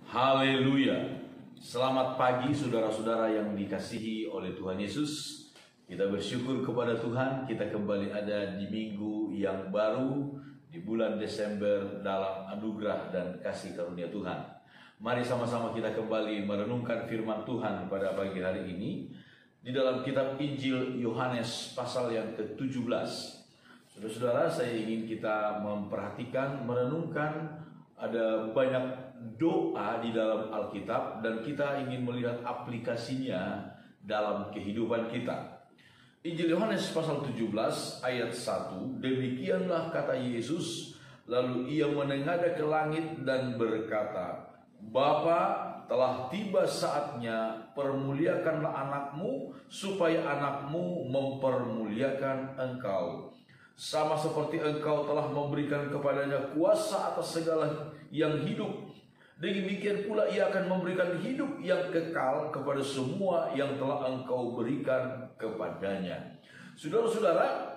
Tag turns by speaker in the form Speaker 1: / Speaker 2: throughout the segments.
Speaker 1: Haleluya. Selamat pagi saudara-saudara yang dikasihi oleh Tuhan Yesus. Kita bersyukur kepada Tuhan, kita kembali ada di minggu yang baru di bulan Desember dalam anugerah dan kasih karunia Tuhan. Mari sama-sama kita kembali merenungkan firman Tuhan pada pagi hari ini di dalam kitab Injil Yohanes pasal yang ke-17. Saudara-saudara, saya ingin kita memperhatikan, merenungkan ada banyak doa di dalam Alkitab dan kita ingin melihat aplikasinya dalam kehidupan kita. Injil Yohanes pasal 17 ayat 1, demikianlah kata Yesus, lalu ia menengadah ke langit dan berkata, Bapa, telah tiba saatnya, permuliakanlah anakmu supaya anakmu mempermuliakan engkau. Sama seperti engkau telah memberikan kepadanya kuasa atas segala yang hidup, demikian pula ia akan memberikan hidup yang kekal kepada semua yang telah engkau berikan kepadanya. Saudara-saudara,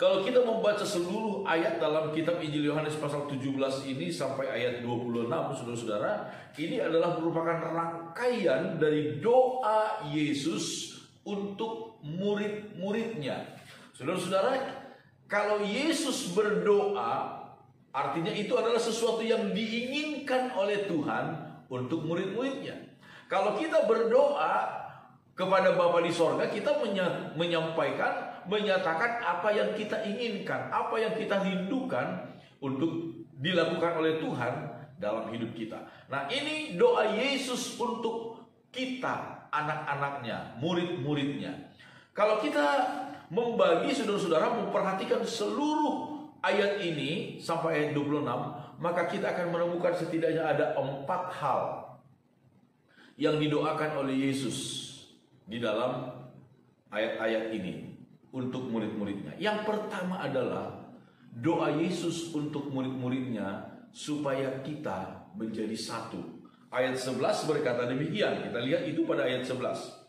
Speaker 1: kalau kita membaca seluruh ayat dalam kitab Injil Yohanes pasal 17 ini sampai ayat 26, saudara-saudara, ini adalah merupakan rangkaian dari doa Yesus untuk murid-muridnya. Saudara-saudara, kalau Yesus berdoa, artinya itu adalah sesuatu yang diinginkan oleh Tuhan untuk murid-muridnya. Kalau kita berdoa kepada Bapa di sorga, kita menyampaikan, menyatakan apa yang kita inginkan, apa yang kita rindukan untuk dilakukan oleh Tuhan dalam hidup kita. Nah, ini doa Yesus untuk kita, anak-anaknya, murid-muridnya. Kalau kita membagi, saudara-saudara, memperhatikan seluruh ayat ini sampai ayat 26, maka kita akan menemukan setidaknya ada 4 hal yang didoakan oleh Yesus di dalam ayat-ayat ini untuk murid-muridnya. Yang pertama adalah doa Yesus untuk murid-muridnya supaya kita menjadi satu. Ayat 11 berkata demikian. Kita lihat itu pada ayat 11.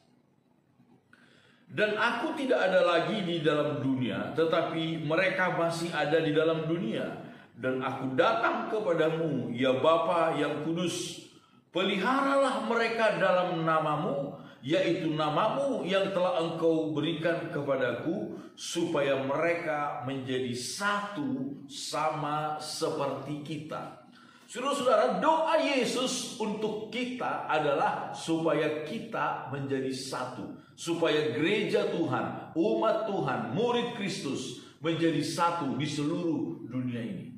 Speaker 1: Dan aku tidak ada lagi di dalam dunia, tetapi mereka masih ada di dalam dunia. Dan aku datang kepadamu, ya Bapa yang kudus, peliharalah mereka dalam namamu, yaitu namamu yang telah engkau berikan kepadaku, supaya mereka menjadi satu sama seperti kita. Saudara-saudara, doa Yesus untuk kita adalah supaya kita menjadi satu, supaya gereja Tuhan, umat Tuhan, murid Kristus menjadi satu di seluruh dunia ini.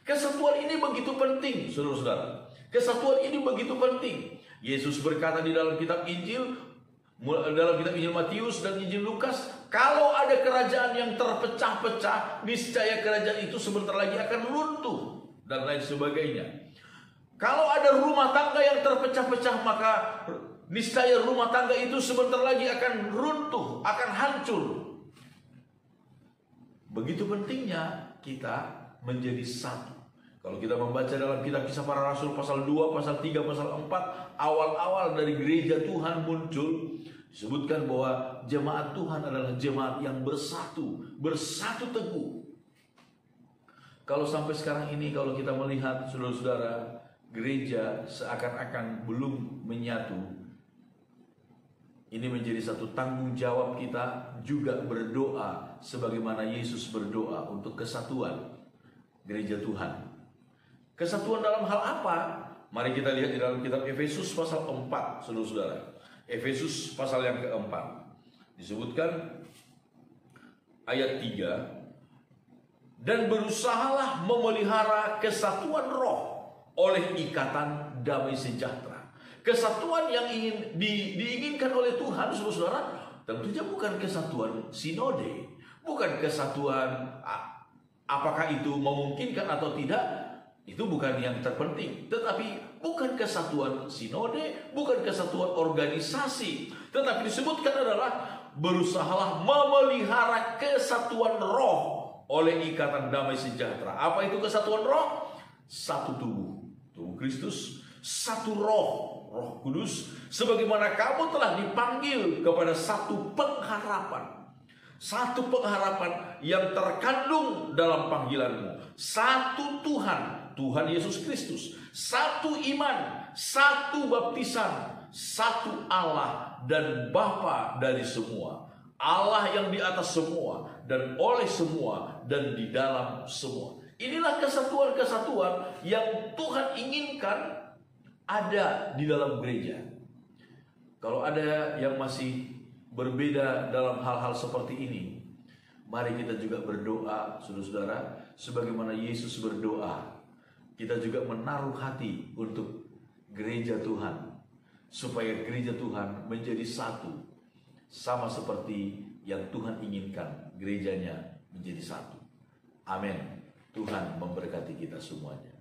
Speaker 1: Kesatuan ini begitu penting, saudara-saudara. Kesatuan ini begitu penting. Yesus berkata di dalam kitab Injil, Matius dan Injil Lukas, kalau ada kerajaan yang terpecah-pecah, niscaya kerajaan itu sebentar lagi akan runtuh dan lain sebagainya. Kalau ada rumah tangga yang terpecah-pecah, maka niscaya rumah tangga itu sebentar lagi akan runtuh, akan hancur. Begitu pentingnya kita menjadi satu. Kalau kita membaca dalam kitab Kisah Para Rasul pasal 2, pasal 3, pasal 4, awal-awal dari gereja Tuhan muncul, disebutkan bahwa jemaat Tuhan adalah jemaat yang bersatu teguh. Kalau sampai sekarang ini, kalau kita melihat saudara-saudara, gereja seakan-akan belum menyatu. Ini menjadi satu tanggung jawab kita juga berdoa sebagaimana Yesus berdoa untuk kesatuan gereja Tuhan. Kesatuan dalam hal apa? Mari kita lihat di dalam kitab Efesus pasal 4, saudara-saudara. Efesus pasal yang keempat. Disebutkan ayat 3. Dan berusahalah memelihara kesatuan roh oleh ikatan damai sejahtera. Kesatuan yang diinginkan oleh Tuhan, saudara-saudara, tentunya bukan kesatuan sinode, bukan kesatuan apakah itu memungkinkan atau tidak, itu bukan yang terpenting. Tetapi bukan kesatuan sinode, bukan kesatuan organisasi, tetapi disebutkan adalah berusahalah memelihara kesatuan roh oleh ikatan damai sejahtera. Apa itu kesatuan roh? Satu tubuh, tubuh Kristus, satu roh, Roh Kudus, sebagaimana kamu telah dipanggil kepada satu pengharapan. Satu pengharapan yang terkandung dalam panggilanmu. Satu Tuhan, Tuhan Yesus Kristus, satu iman, satu baptisan, satu Allah dan Bapa dari semua, Allah yang di atas semua dan oleh semua dan di dalam semua. Inilah kesatuan-kesatuan yang Tuhan inginkan ada di dalam gereja. Kalau ada yang masih berbeda dalam hal-hal seperti ini, mari kita juga berdoa, saudara-saudara, sebagaimana Yesus berdoa. Kita juga menaruh hati untuk gereja Tuhan, supaya gereja Tuhan menjadi satu, sama seperti yang Tuhan inginkan gerejanya menjadi satu. Amin. Tuhan memberkati kita semuanya.